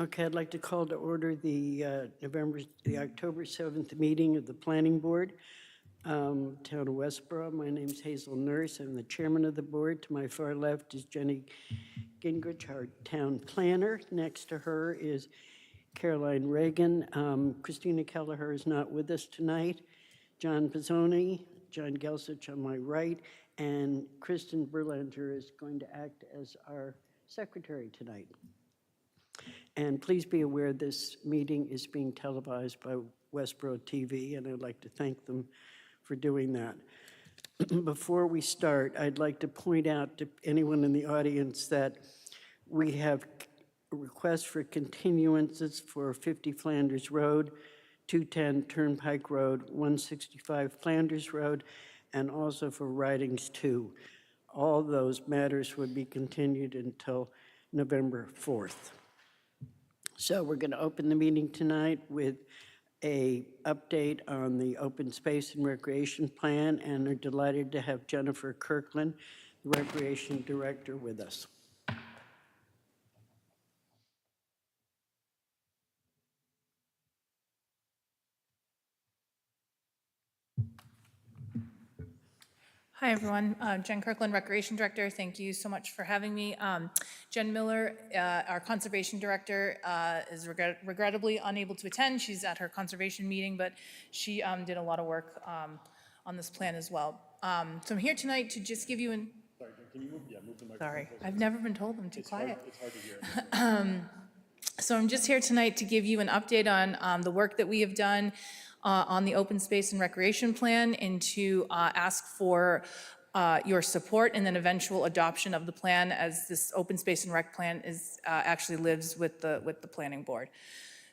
Okay, I'd like to call to order the October 7th meeting of the Planning Board, Town of Westborough. My name's Hazel Nurse. I'm the chairman of the board. To my far left is Jenny Gingrich, our town planner. Next to her is Caroline Reagan. Christina Kelleher is not with us tonight. John Pizzoni, John Gelsich on my right, and Kristen Berlander is going to act as our secretary tonight. And please be aware this meeting is being televised by Westborough TV, and I'd like to thank them for doing that. Before we start, I'd like to point out to anyone in the audience that we have a request for continuances for 50 Flanders Road, 210 Turnpike Road, 165 Flanders Road, and also for Ridings 2. All those matters would be continued until November 4th. So we're going to open the meeting tonight with an update on the open space and recreation plan, and are delighted to have Jennifer Kirkland, the recreation director, with us. Hi, everyone. Jen Kirkland, Recreation Director. Thank you so much for having me. Jen Miller, our Conservation Director, is regrettably unable to attend. She's at her conservation meeting, but she did a lot of work on this plan as well. So I'm here tonight to just give you an... Sorry, can you move the microphone? Sorry, I've never been told I'm too quiet. It's hard to hear. So I'm just here tonight to give you an update on the work that we have done on the open space and recreation plan, and to ask for your support and then eventual adoption of the plan, as this open space and rec plan is actually lives with the planning board.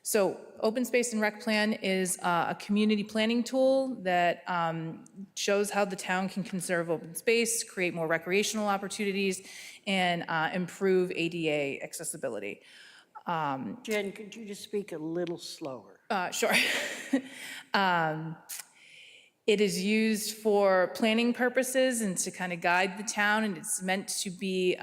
So open space and rec plan is a community planning tool that shows how the town can conserve open space, create more recreational opportunities, and improve ADA accessibility. Jen, could you just speak a little slower? Sure. It is used for planning purposes and to kind of guide the town, and it's meant to be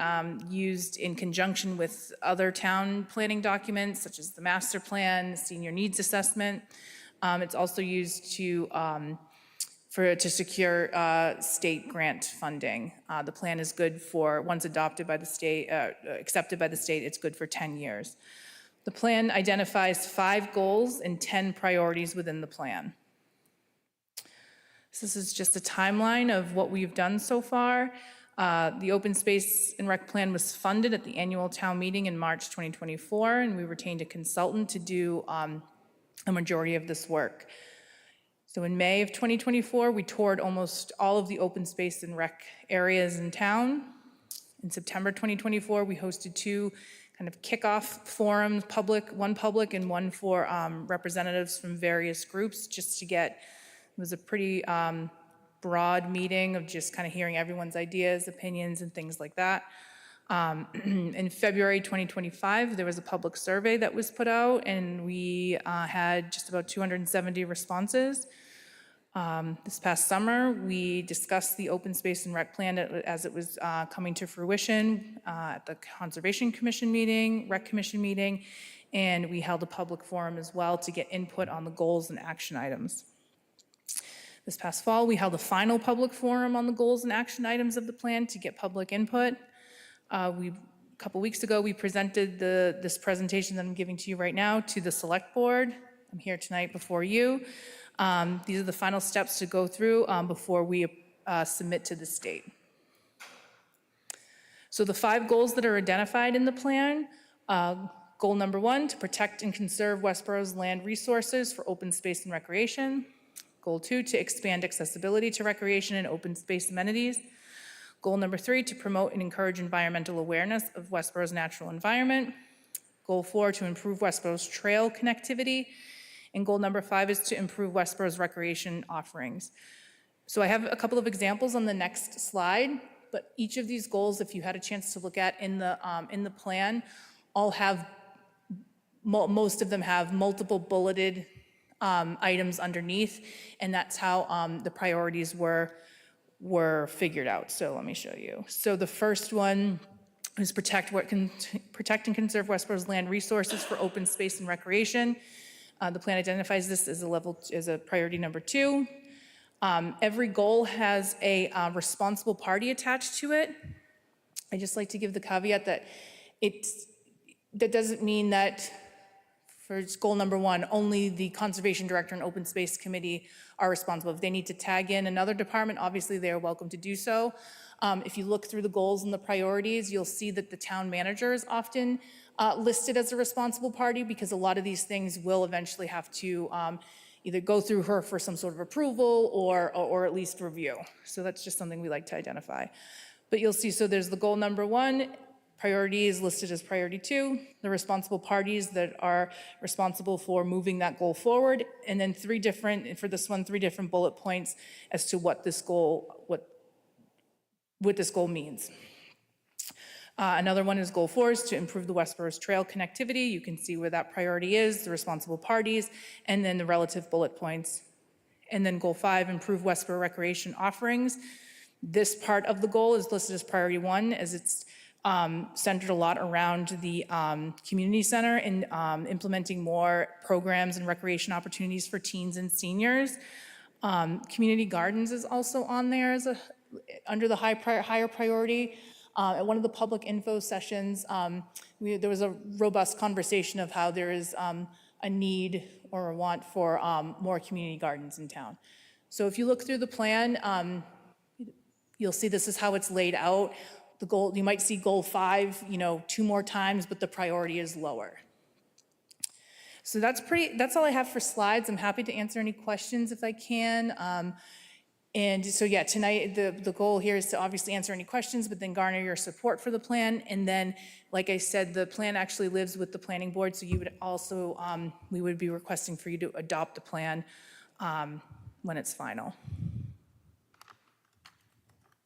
used in conjunction with other town planning documents, such as the master plan, the senior needs assessment. It's also used to secure state grant funding. The plan is good for, once adopted by the state, accepted by the state, it's good for 10 years. The plan identifies 5 goals and 10 priorities within the plan. So this is just a timeline of what we've done so far. The open space and rec plan was funded at the annual town meeting in March 2024, and we retained a consultant to do a majority of this work. So in May of 2024, we toured almost all of the open space and rec areas in town. In September 2024, we hosted 2 kind of kickoff forums, one public and one for representatives from various groups, just to get, it was a pretty broad meeting of just kind of hearing everyone's ideas, opinions, and things like that. In February 2025, there was a public survey that was put out, and we had just about 270 responses. This past summer, we discussed the open space and rec plan as it was coming to fruition at the Conservation Commission meeting, Rec Commission meeting, and we held a public forum as well to get input on the goals and action items. This past fall, we held a final public forum on the goals and action items of the plan to get public input. A couple weeks ago, we presented this presentation that I'm giving to you right now to the select board. I'm here tonight before you. These are the final steps to go through before we submit to the state. So the 5 goals that are identified in the plan, goal number 1, to protect and conserve Westborough's land resources for open space and recreation. Goal 2, to expand accessibility to recreation and open space amenities. Goal number 3, to promote and encourage environmental awareness of Westborough's natural environment. Goal 4, to improve Westborough's trail connectivity. And goal number 5 is to improve Westborough's recreation offerings. So I have a couple of examples on the next slide, but each of these goals, if you had a chance to look at in the plan, all have, most of them have multiple bulleted items underneath, and that's how the priorities were figured out. So let me show you. So the first one is protect and conserve Westborough's land resources for open space and recreation. The plan identifies this as a priority number 2. Every goal has a responsible party attached to it. I just like to give the caveat that that doesn't mean that for goal number 1, only the Conservation Director and Open Space Committee are responsible. If they need to tag in another department, obviously they are welcome to do so. If you look through the goals and the priorities, you'll see that the town manager is often listed as a responsible party, because a lot of these things will eventually have to either go through her for some sort of approval or at least review. So that's just something we like to identify. But you'll see, so there's the goal number 1, priority is listed as priority 2, the responsible parties that are responsible for moving that goal forward, and then 3 different bullet points as to what this goal means. Another one is goal 4 is to improve the Westborough's trail connectivity. You can see where that priority is, the responsible parties, and then the relative bullet points. And then goal 5, improve Westborough recreation offerings. This part of the goal is listed as priority 1, as it's centered a lot around the community center and implementing more programs and recreation opportunities for teens and seniors. Community gardens is also on there as under the higher priority. At one of the public info sessions, there was a robust conversation of how there is a need or a want for more community gardens in town. So if you look through the plan, you'll see this is how it's laid out. The goal, you might see goal 5, 2 more times, but the priority is lower. So that's all I have for slides. I'm happy to answer any questions if I can. And so yeah, tonight the goal here is to obviously answer any questions, but then garner your support for the plan. And then, like I said, the plan actually lives with the planning board, so you would also, we would be requesting for you to adopt the plan when it's final.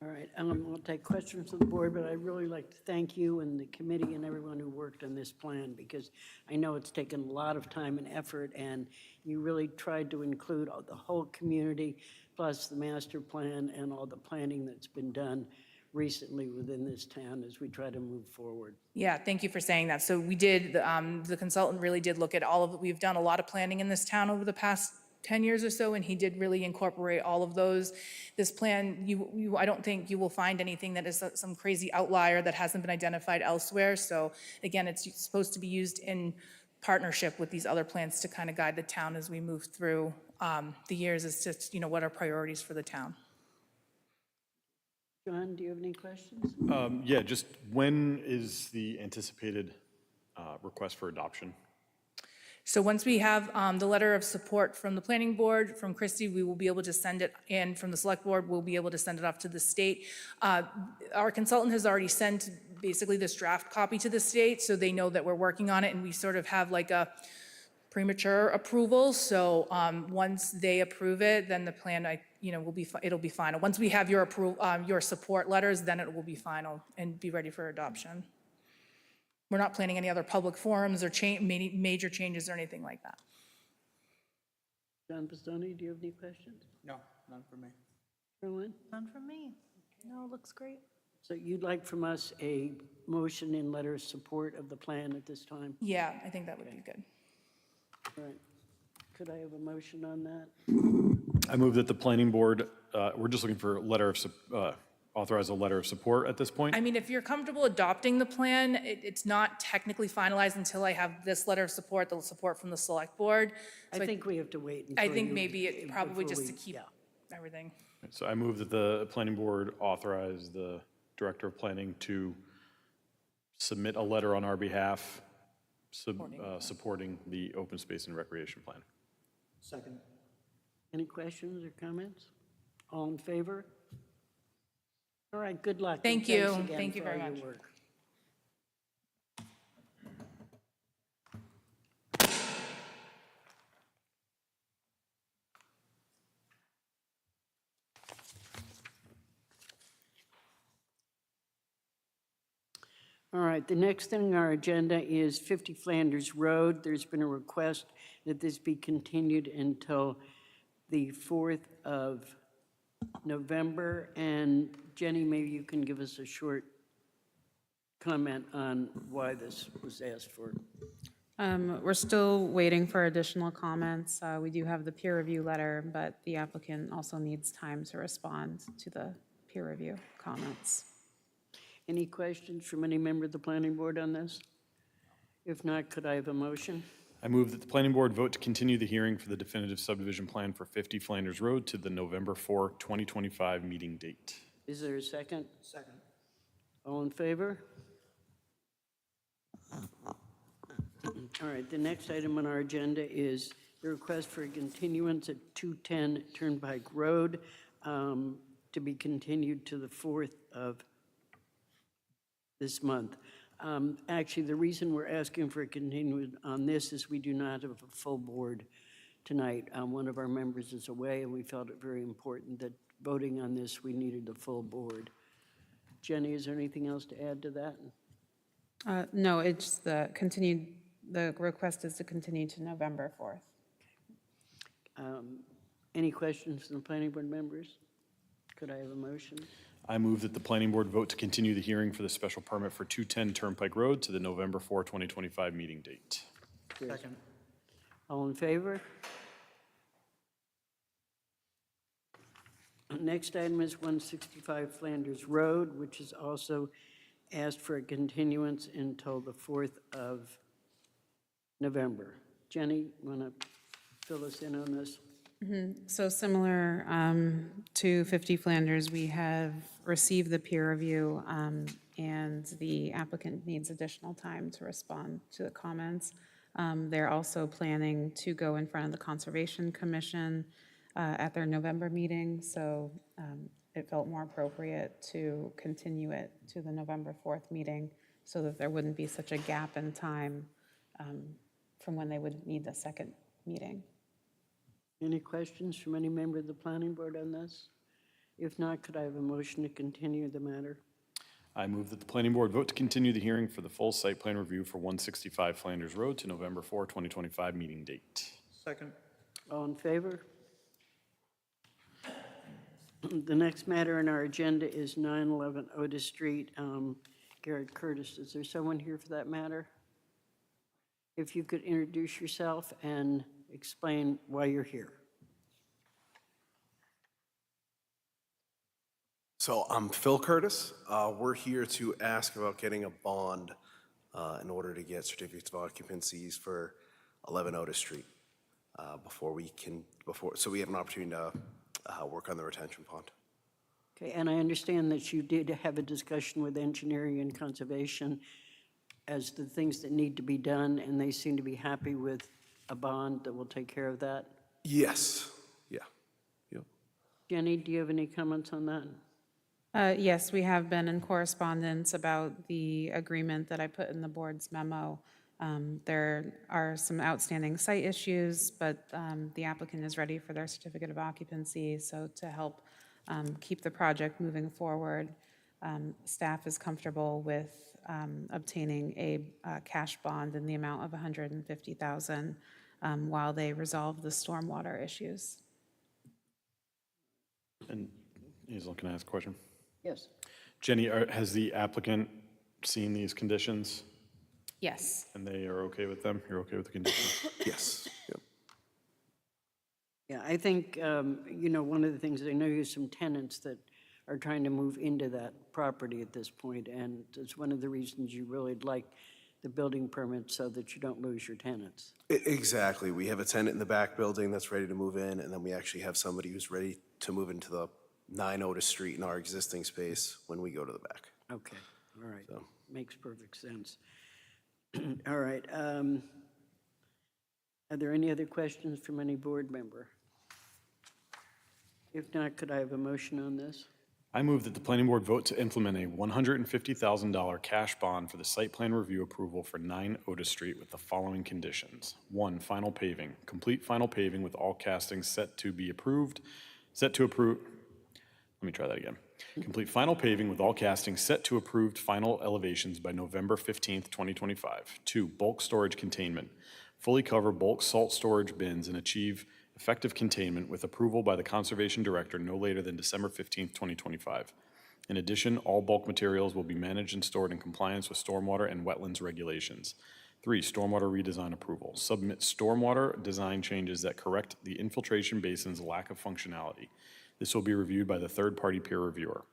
All right, we'll take questions from the board, but I'd really like to thank you and the committee and everyone who worked on this plan, because I know it's taken a lot of time and effort, and you really tried to include the whole community, plus the master plan and all the planning that's been done recently within this town as we try to move forward. Yeah, thank you for saying that. So we did, the consultant really did look at all of it. We've done a lot of planning in this town over the past 10 years or so, and he did really incorporate all of those. This plan, I don't think you will find anything that is some crazy outlier that hasn't been identified elsewhere. So again, it's supposed to be used in partnership with these other plans to kind of guide the town as we move through the years as to, what are priorities for the town. John, do you have any questions? Yeah, just when is the anticipated request for adoption? So once we have the letter of support from the planning board, from Christie, we will be able to send it, and from the select board, we'll be able to send it off to the state. Our consultant has already sent basically this draft copy to the state, so they know that we're working on it, and we sort of have like a premature approval. So once they approve it, then the plan, it'll be final. Once we have your your support letters, then it will be final and be ready for adoption. We're not planning any other public forums or major changes or anything like that. John Pistone, do you have any questions? No, none for me. Carolyn? None from me. No, it looks great. So you'd like from us a motion and letter of support of the plan at this time? Yeah, I think that would be good. All right. Could I have a motion on that? I move that the planning board, we're just looking for authorize a letter of support at this point. I mean, if you're comfortable adopting the plan, it's not technically finalized until I have this letter of support, the support from the select board. So I think we have to wait until I think you- maybe it probably before just to we- keep yeah. everything. So I move that the planning board authorize the director of planning to submit a letter on our behalf supporting the open space and recreation plan. Second. Any questions or comments? All in favor? All right, good luck. and Thank you. thanks again Thank you for very all your much. work. All right, the next thing on our agenda is 50 Flanders Road. There's been a request that this be continued until the 4th of November. And Jenny, maybe you can give us a short comment on why this was asked for? We're still waiting for additional comments. We do have the peer review letter, but the applicant also needs time to respond to the peer review comments. Any questions from any member of the planning board on this? If not, could I have a motion? I move that the planning board vote to continue the hearing for the definitive subdivision plan for 50 Flanders Road to the November 4, 2025 meeting date. Is there a second? Second. All in favor? All right, the next item on our agenda is the request for a continuance at 210 Turnpike Road to be continued to the 4th of this month. Actually, the reason we're asking for a continuance on this is we do not have a full board tonight. One of our members is away, and we felt it very important that voting on this, we needed a full board. Jenny, is there anything else to add to that? No, it's the request is to continue to November 4th. Any questions from the planning board members? Could I have a motion? I move that the planning board vote to continue the hearing for the special permit for 210 Turnpike Road to the November 4, 2025 meeting date. Second. All in favor? Next item is 165 Flanders Road, which is also asked for a continuance until the 4th of November. Jenny, want to fill us in on this? So similar to 50 Flanders, we have received the peer review, and the applicant needs additional time to respond to the comments. They're also planning to go in front of the Conservation Commission at their November meeting, so it felt more appropriate to continue it to the November 4th meeting so that there wouldn't be such a gap in time from when they would need the second meeting. Any questions from any member of the planning board on this? If not, could I have a motion to continue the matter? I move that the planning board vote to continue the hearing for the full site plan review for 165 Flanders Road to November 4, 2025 meeting date. Second. All in favor? The next matter on our agenda is 911 Otis Street. Garrett Curtis, is there someone here for that matter? If you could introduce yourself and explain why you're here. So I'm Phil Curtis. We're here to ask about getting a bond in order to get certificates of occupancies for 11 Otis Street so we have an opportunity to work on the retention pond. Okay, and I understand that you did have a discussion with engineering and conservation as the things that need to be done, and they seem to be happy with a bond that will take care of that. Yes. Yeah. Yep. Jenny, do you have any comments on that? Yes, we have been in correspondence about the agreement that I put in the board's memo. There are some outstanding site issues, but the applicant is ready for their certificate of occupancy. So to help keep the project moving forward, staff is comfortable with obtaining a cash bond in the amount of $150,000 while they resolve the stormwater issues. And Hazel, can I ask a question? Yes. Jenny, has the applicant seen these conditions Yes. and they are okay with them? You're okay with the conditions? Yes. Yep. Yeah, I think, one of the things, I know you have some tenants that are trying to move into that property at this point, and it's one of the reasons you really like the building permit so that you don't lose your tenants. Exactly. We have a tenant in the back building that's ready to move in, and then we actually have somebody who's ready to move into the 9 Otis Street in our existing space when we go to the back. Okay, all right, So. makes perfect sense. All right, are there any other questions from any board member? If not, could I have a motion on this? I move that the planning board vote to implement a $150,000 cash bond for the site plan review approval for 9 Otis Street with the following conditions. 1, final paving. Complete final paving with all castings set to approve. Let me try that again. Complete final paving with all castings set to approved final elevations by November 15th, 2025. 2, bulk storage containment. Fully cover bulk salt storage bins and achieve effective containment with approval by the Conservation Director no later than December 15th, 2025. In addition, all bulk materials will be managed and stored in compliance with stormwater and wetlands regulations. 3, stormwater redesign approval. Submit stormwater design changes that correct the infiltration basin's lack of functionality. This will be reviewed by the third-party peer reviewer.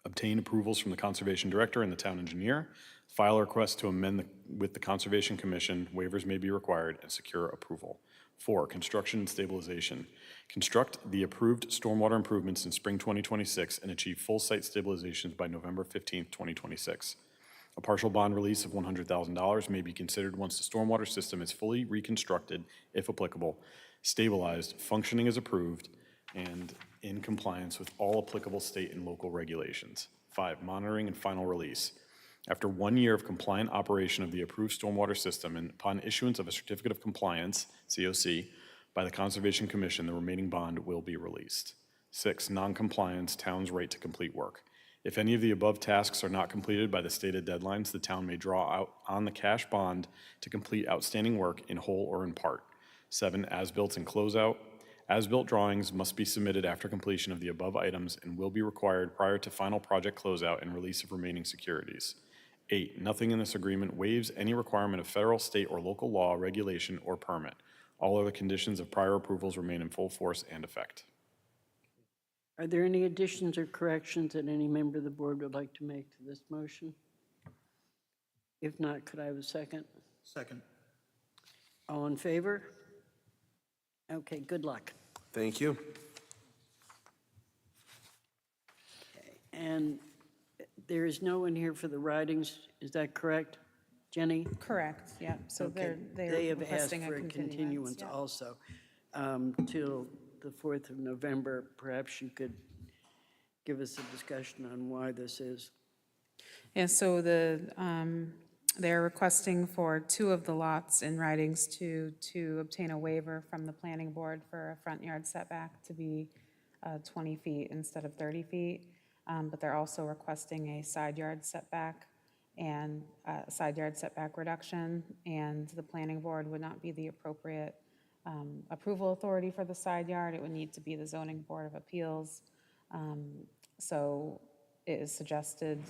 Obtain approvals from the Conservation Director and the Town Engineer. File a request to amend with the Conservation Commission. Waivers may be required, and secure approval. 4, construction and stabilization. Construct the approved stormwater improvements in spring 2026 and achieve full site stabilizations by November 15th, 2026. A partial bond release of $100,000 may be considered once the stormwater system is fully reconstructed, if applicable, stabilized, functioning as approved, and in compliance with all applicable state and local regulations. 5, monitoring and final release. After 1 year of compliant operation of the approved stormwater system and upon issuance of a certificate of compliance, COC, by the Conservation Commission, the remaining bond will be released. 6, non-compliance, town's right to complete work. If any of the above tasks are not completed by the stated deadlines, the town may draw out on the cash bond to complete outstanding work in whole or in part. 7, as-built and closeout. As-built drawings must be submitted after completion of the above items and will be required prior to final project closeout and release of remaining securities. 8, nothing in this agreement waives any requirement of federal, state, or local law, regulation, or permit. All other conditions of prior approvals remain in full force and effect. Are there any additions or corrections that any member of the board would like to make to this motion? If not, could I have a second? Second. All in favor? Okay, good luck. Thank you. And there is no one here for the ridings, is that correct? Jenny? Correct, yeah. So Okay. they're They have asked requesting for a continuance yeah. also till the 4th of November. Perhaps you could give us a discussion on why this is. Yeah, so they're requesting for 2 of the lots in writings to obtain a waiver from the planning board for a front yard setback to be 20 feet instead of 30 feet. But they're also requesting a side yard setback and side yard setback reduction, and the planning board would not be the appropriate approval authority for the side yard. It would need to be the zoning board of appeals. So it is suggested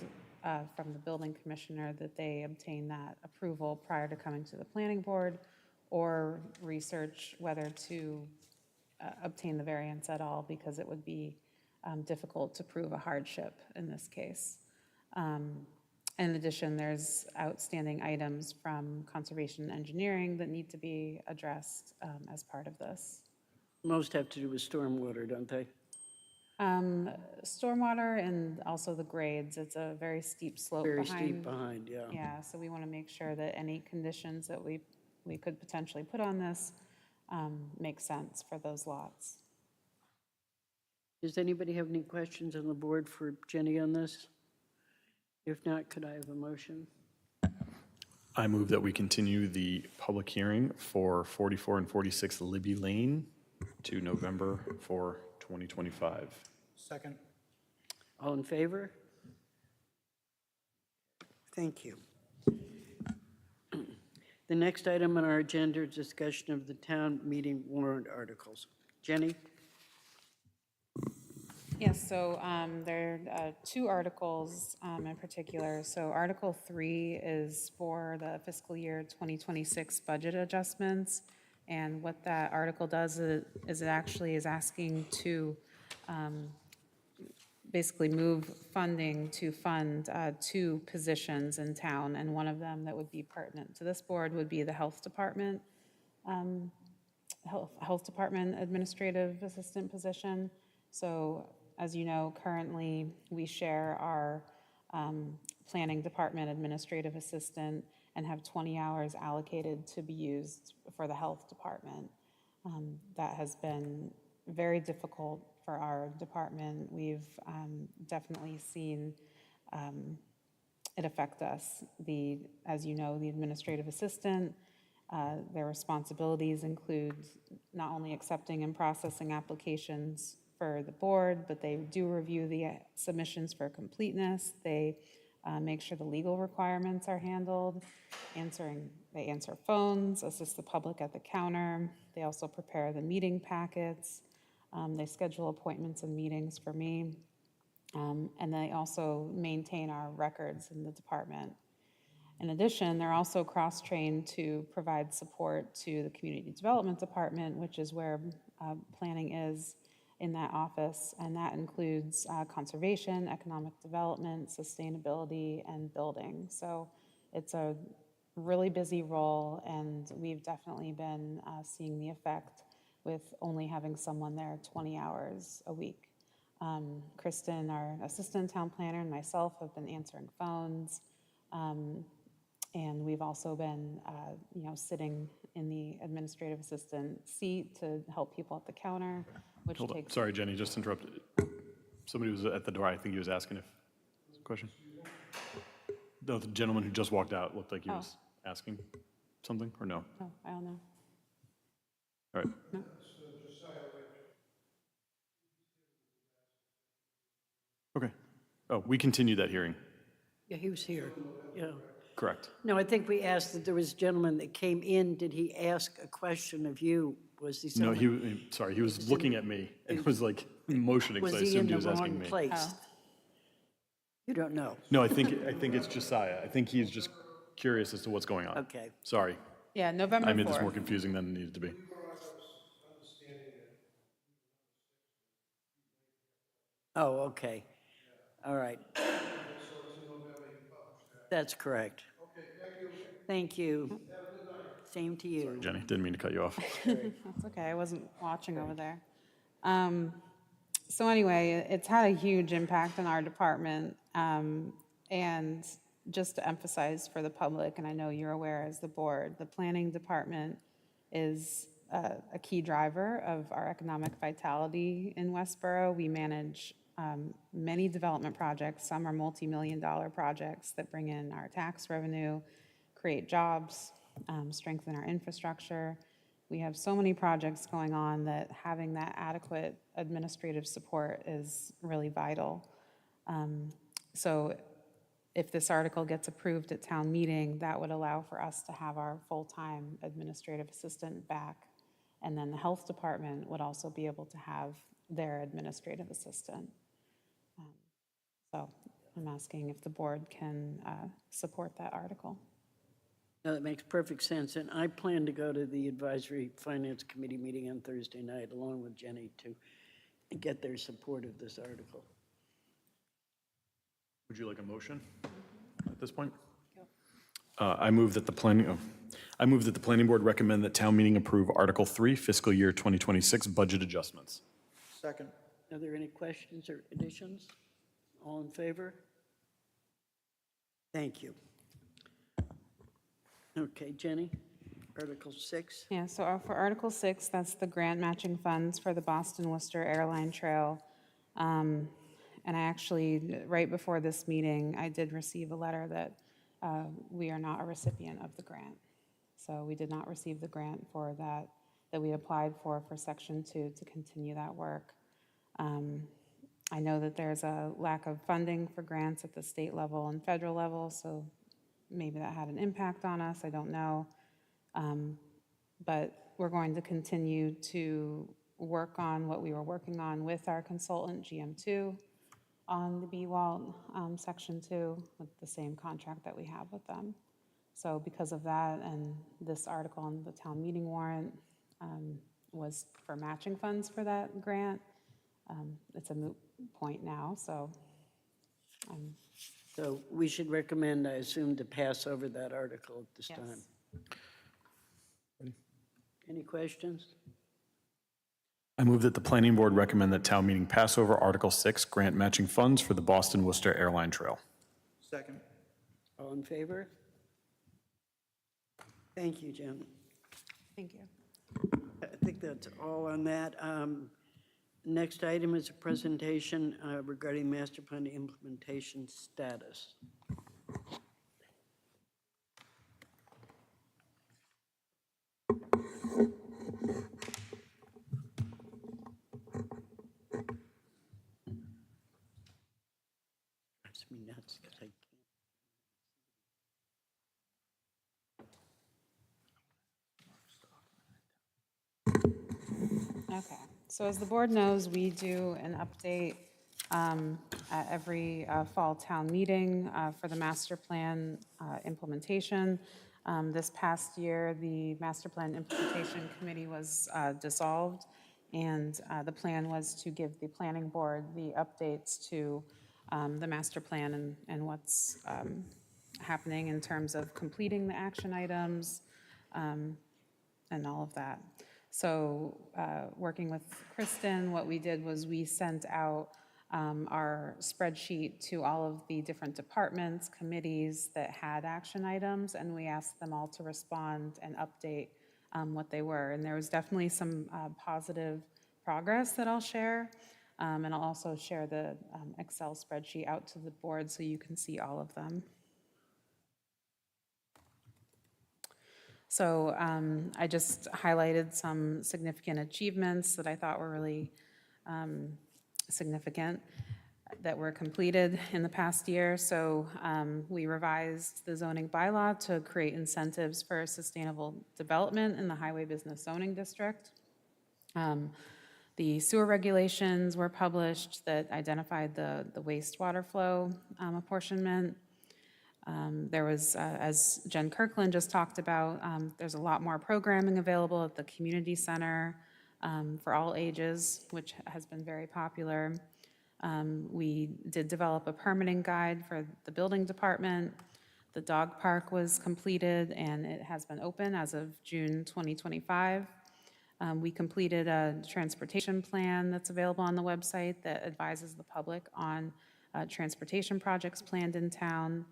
from the building commissioner that they obtain that approval prior to coming to the planning board, or research whether to obtain the variance at all, because it would be difficult to prove a hardship in this case. In addition, there's outstanding items from conservation engineering that need to be addressed as part of this. Most have to do with stormwater, don't they? Stormwater and also the grades. It's a very steep slope Very behind. steep behind, yeah. Yeah, so we want to make sure that any conditions that we could potentially put on this make sense for those lots. Does anybody have any questions on the board for Jenny on this? If not, could I have a motion? I move that we continue the public hearing for 44 and 46 Libby Lane to November 4, 2025. Second. All in favor? Thank you. The next item on our agenda is discussion of the town meeting warrant articles. Jenny? Yes, so there are 2 articles in particular. So Article 3 is for the fiscal year 2026 budget adjustments. And what that article does is it actually is asking to basically move funding to fund 2 positions in town. And one of them that would be pertinent to this board would be the health department, health department administrative assistant position. So as you know, currently we share our planning department administrative assistant and have 20 hours allocated to be used for the health department. That has been very difficult for our department. We've definitely seen it affect us. As you know, the administrative assistant, their responsibilities include not only accepting and processing applications for the board, but they do review the submissions for completeness. They make sure the legal requirements are handled, they answer phones, assist the public at the counter. They also prepare the meeting packets. They schedule appointments and meetings for me. And they also maintain our records in the department. In addition, they're also cross-trained to provide support to the Community Development Department, which is where planning is in that office, and that includes conservation, economic development, sustainability, and building. So it's a really busy role, and we've definitely been seeing the effect with only having someone there 20 hours a week. Kristen, our assistant town planner, and myself have been answering phones. And we've also been, sitting in the administrative assistant seat to help people at the counter, which Hold on, takes. sorry, Jenny, just interrupted. Somebody was at the door, I think he was asking if, question? No, the gentleman who just walked out looked like he was asking something, or no? Oh, I don't know. All right. No? Okay. Oh, we continued that hearing, Yeah, he was here, yeah. correct? No, I think we asked that there was a gentleman that came in. Did he ask a question of you? Was he No, someone? sorry, he was looking at me and was like motioning, so I Was he in assumed he the was asking wrong me. place? You don't know? No, I think it's Josiah. I think he's just curious as to what's going on. Okay. Sorry, Yeah, November I made this more 4th. confusing than it needed to be. Oh, okay. All right. That's correct. Thank you. Same to you. Jenny, didn't mean to cut you off. That's okay, I wasn't watching over there. So anyway, it's had a huge impact on our department. And just to emphasize for the public, and I know you're aware as the board, the planning department is a key driver of our economic vitality in Westborough. We manage many development projects. Some are multi-million-dollar projects that bring in our tax revenue, create jobs, strengthen our infrastructure. We have so many projects going on that having that adequate administrative support is really vital. So if this article gets approved at town meeting, that would allow for us to have our full-time administrative assistant back. And then the health department would also be able to have their administrative assistant. So I'm asking if the board can support that article. No, that makes perfect sense. And I plan to go to the Advisory Finance Committee meeting on Thursday night, along with Jenny, to get their support of this article. Would you like a motion at this point? I move that the planning board recommend that town meeting approve Article 3, fiscal year 2026 budget adjustments. Second. Are there any questions or additions? All in favor? Thank you. Okay, Jenny, Article 6. Yeah, so for Article 6, that's the grant matching funds for the Boston-Worcester Airline Trail. And I actually, right before this meeting, I did receive a letter that we are not a recipient of the grant. So we did not receive the grant for that we applied for Section 2 to continue that work. I know that there's a lack of funding for grants at the state level and federal level, so maybe that had an impact on us, I don't know. But we're going to continue to work on what we were working on with our consultant, GM2, on the BWALT Section 2, with the same contract that we have with them. So because of that, and this article on the town meeting warrant was for matching funds for that grant, it's a moot point now, so So we should recommend, I assume, to pass over that article at this yes. time. Any questions? I move that the planning board recommend that town meeting pass over Article 6, grant matching funds for the Boston-Worcester Airline Trail. Second. All in favor? Thank you, Jen. Thank you. I think that's all on that. Next item is a presentation regarding master plan implementation status. Drives me nuts 'cause I can't. Okay, so as the board knows, we do an update at every fall town meeting for the master plan implementation. This past year, the master plan implementation committee was dissolved, and the plan was to give the planning board the updates to the master plan and what's happening in terms of completing the action items and all of that. So working with Kristen, what we did was we sent out our spreadsheet to all of the different departments, committees that had action items, and we asked them all to respond and update what they were. And there was definitely some positive progress that I'll share. And I'll also share the Excel spreadsheet out to the board so you can see all of them. So I just highlighted some significant achievements that I thought were really significant that were completed in the past year. So we revised the zoning bylaw to create incentives for sustainable development in the highway business zoning district. The sewer regulations were published that identified the wastewater flow apportionment. There was, as Jen Kirkland just talked about, there's a lot more programming available at the community center for all ages, which has been very popular. We did develop a permitting guide for the building department. The dog park was completed and it has been open as of June 2025. We completed a transportation plan that's available on the website that advises the public on transportation projects planned in town.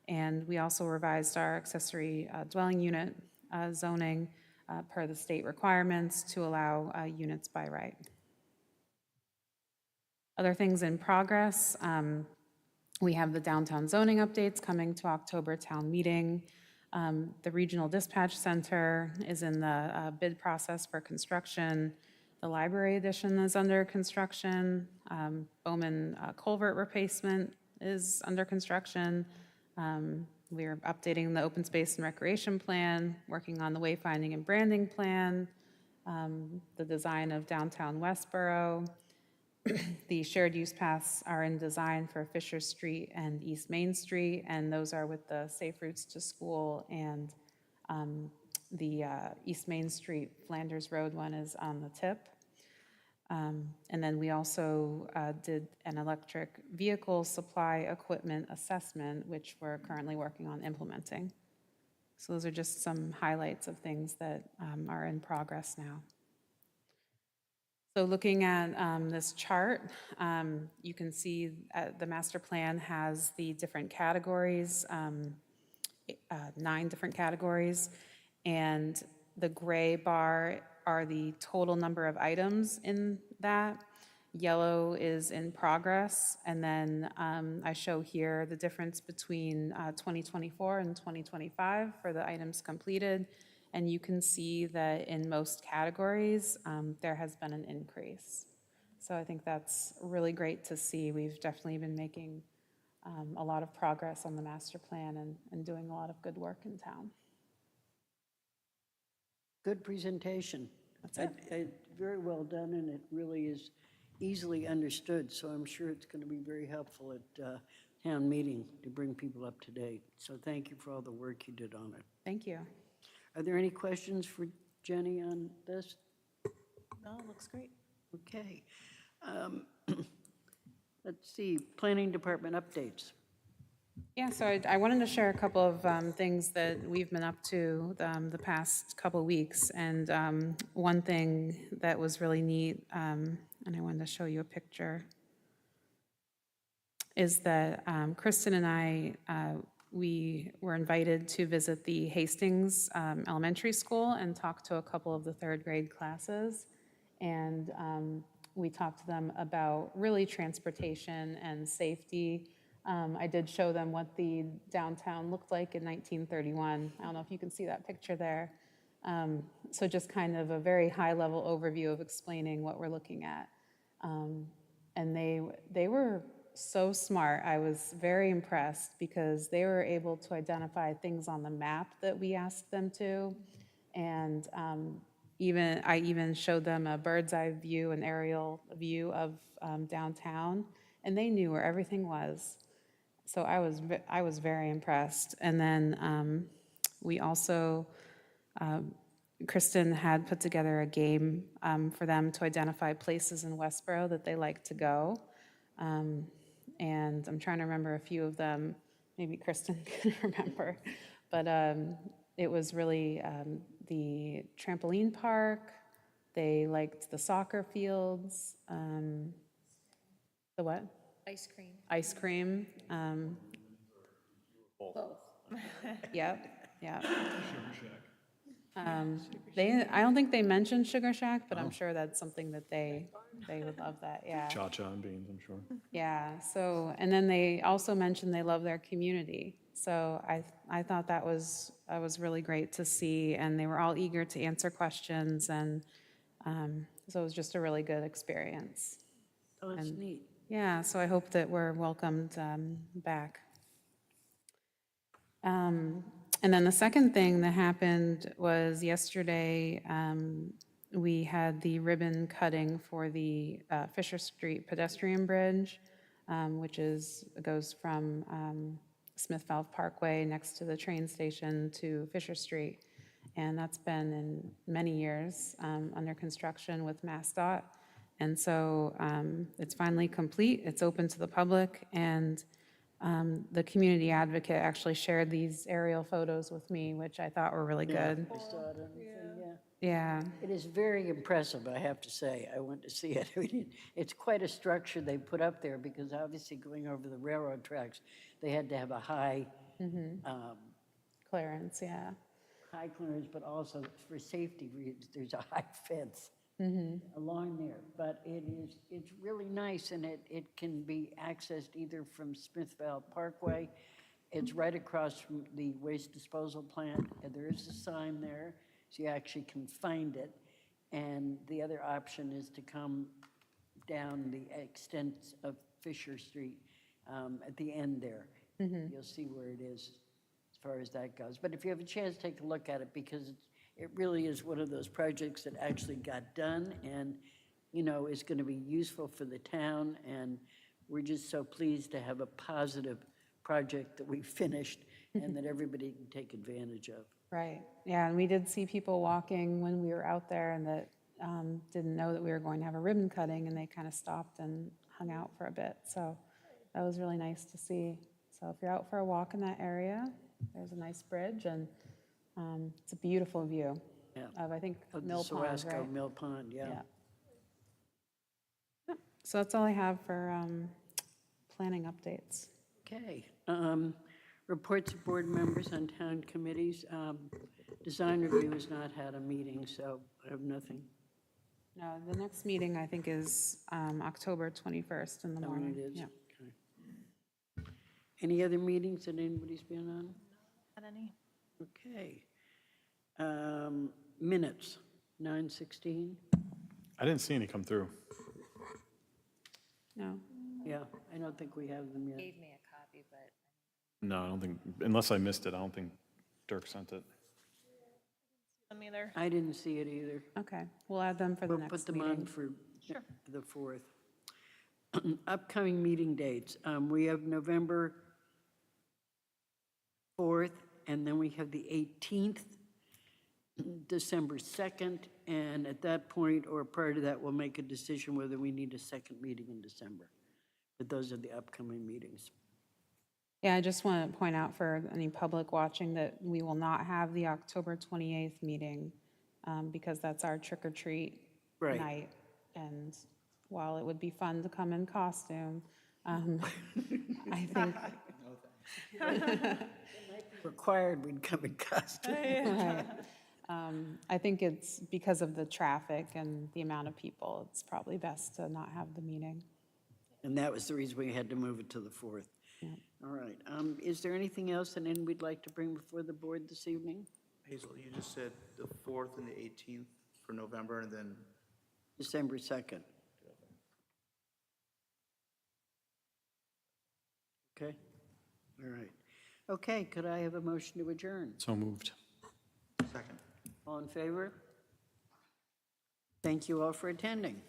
And we also revised our accessory dwelling unit zoning per the state requirements to allow units by right. Other things in progress, we have the downtown zoning updates coming to October town meeting. The regional dispatch center is in the bid process for construction. The library addition is under construction. Bowman culvert replacement is under construction. We're updating the open space and recreation plan, working on the wayfinding and branding plan, the design of downtown Westborough. The shared use paths are in design for Fisher Street and East Main Street, and those are with the Safe Routes to School, and the East Main Street Flanders Road one is on the tip. And then we also did an electric vehicle supply equipment assessment, which we're currently working on implementing. So those are just some highlights of things that are in progress now. So looking at this chart, you can see the master plan has the different categories, 9 different categories, and the gray bar are the total number of items in that. Yellow is in progress, and then I show here the difference between 2024 and 2025 for the items completed, and you can see that in most categories there has been an increase. So I think that's really great to see. We've definitely been making a lot of progress on the master plan and doing a lot of good work in town. Good presentation. That's it. Very well done, and it really is easily understood, so I'm sure it's going to be very helpful at town meeting to bring people up to date. So thank you for all the work you did on it. Thank you. Are there any questions for Jenny on this? No, it looks great. Okay. Let's see, planning department updates. Yeah, so I wanted to share a couple of things that we've been up to the past couple of weeks. And one thing that was really neat, and I wanted to show you a picture, is that Kristen and I, we were invited to visit the Hastings Elementary School and talk to a couple of the 3rd grade classes. And we talked to them about really transportation and safety. I did show them what the downtown looked like in 1931. I don't know if you can see that picture there. So just kind of a very high-level overview of explaining what we're looking at. And they were so smart. I was very impressed because they were able to identify things on the map that we asked them to. And I even showed them a bird's eye view, an aerial view of downtown. and they knew where everything was. So I was very impressed. And then we also, Kristen had put together a game for them to identify places in Westborough that they like to go. And I'm trying to remember a few of them. Maybe Kristen can remember. But it was really the trampoline park. They liked the soccer fields. The what? Ice cream. Ice cream. Both. Yep, yep. I don't think they mentioned Sugar Shack, but I'm sure that's something that they would love that, yeah. Cha-cha and beans, I'm sure. Yeah, so, and then they also mentioned they love their community. So I thought that was really great to see, and they were all eager to answer questions, and so it was just a really good experience. Oh, that's neat. Yeah, so I hope that we're welcomed back. And then the second thing that happened was yesterday, we had the ribbon cutting for the Fisher Street pedestrian bridge, which goes from Smith Valve Parkway next to the train station to Fisher Street. And that's been in many years under construction with MassDOT. And so it's finally complete, it's open to the public, and the community advocate actually shared these aerial photos with me, which I thought were really good. I saw it on the thing, yeah. Yeah, It is very impressive, I have to say. I went to see it. I mean, it's quite a structure they put up there because obviously going over the railroad tracks, they had to have a high clearance, yeah. high clearance, but also for safety reasons, there's a high fence along there. But it's really nice, and it can be accessed either from Smith Valve Parkway. It's right across from the waste disposal plant, and there is a sign there, so you actually can find it. And the other option is to come down the extent of Fisher Street at the end there. You'll see where it is as far as that goes. But if you have a chance, take a look at it, because it really is one of those projects that actually got done and, you know, is going to be useful for the town. And we're just so pleased to have a positive project that we finished and that everybody can take advantage of. Right, yeah, and we did see people walking when we were out there and that didn't know that we were going to have a ribbon cutting, and they kind of stopped and hung out for a bit. So that was really nice to see. So if you're out for a walk in that area, there's a nice bridge, and it's a beautiful view of, I think, Of the Mill Pond, Sawasco right? Mill Pond, yeah. Yep. So that's all I have for planning updates. Okay. Reports of board members on town committees. Design review has not had a meeting, so I have nothing. No, the next meeting, I think, is October 21st in the That morning. one it is? Yeah. Okay. Any other meetings that anybody's been on? Not any? Okay. Minutes, 9:16. I didn't see any come through. No. Yeah, I don't think we have them yet. Gave me a copy, but No, I don't think, unless I missed it, I don't think Dirk sent it. Them either. I didn't see it either. Okay, we'll add them for the We'll next put them meeting. on for the 4th. Upcoming meeting dates. We have November 4th, and then we have the 18th, December 2nd, and at that point, or prior to that, we'll make a decision whether we need a second meeting in December. But those are the upcoming meetings. Yeah, I just want to point out for any public watching that we will not have the October 28th meeting because that's our trick or treat Right. night. And while it would be fun to come in costume, I think, Required we'd come in costume. right. I think it's because of the traffic and the amount of people, it's probably best to not have the meeting. And that was the reason we had to move it to the 4th. All right. Is there anything else that we'd like to bring before the board this evening? Hazel, you just said the 4th and the 18th for November, and then December 2nd. Okay? All right. Okay, could I have a motion to adjourn? So moved. second. All in favor? Thank you all for attending.